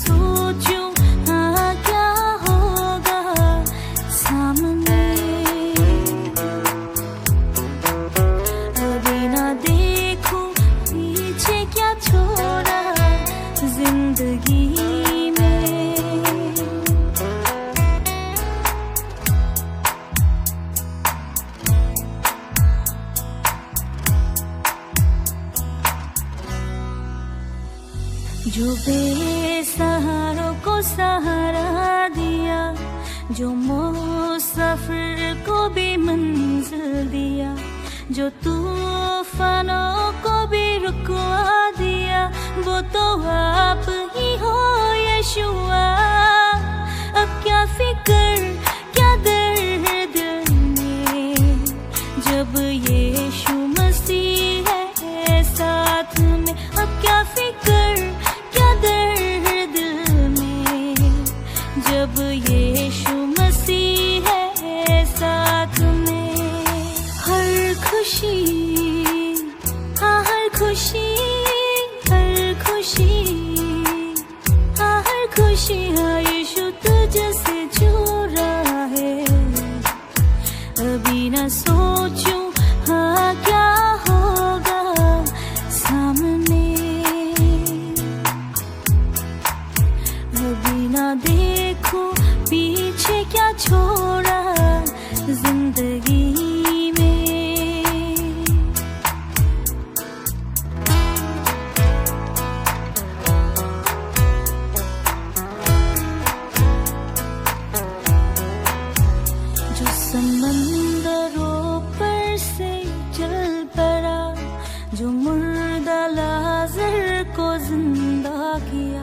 सोचूं हाँ क्या होगा सामने, अभी ना देखूं पीछे क्या छोड़ा जिंदगी में। जो बेसहारों को सहारा दिया, जो मुसाफिर को भी मंजिल दिया, जो तूफानों को भी रुकवा दिया, वो तो आप ही हो यशुआ। अब क्या फिक्र क्या दर्द में, जब यीशु मसीह है साथ में। अब क्या फिक्र क्या दर्द में, जब यीशु मसीह है साथ में। हर खुशी हाँ हर खुशी, हर खुशी हाँ हर खुशी, हाँ यीशु तुझसे जुड़ा है। अभी ना सोचूं हाँ क्या होगा सामने, अभी ना देखूं पीछे क्या छोड़ा जिंदगी में। जो समंदरों पर से चल पड़ा, जो मुर्दा लाज़र को जिंदा किया।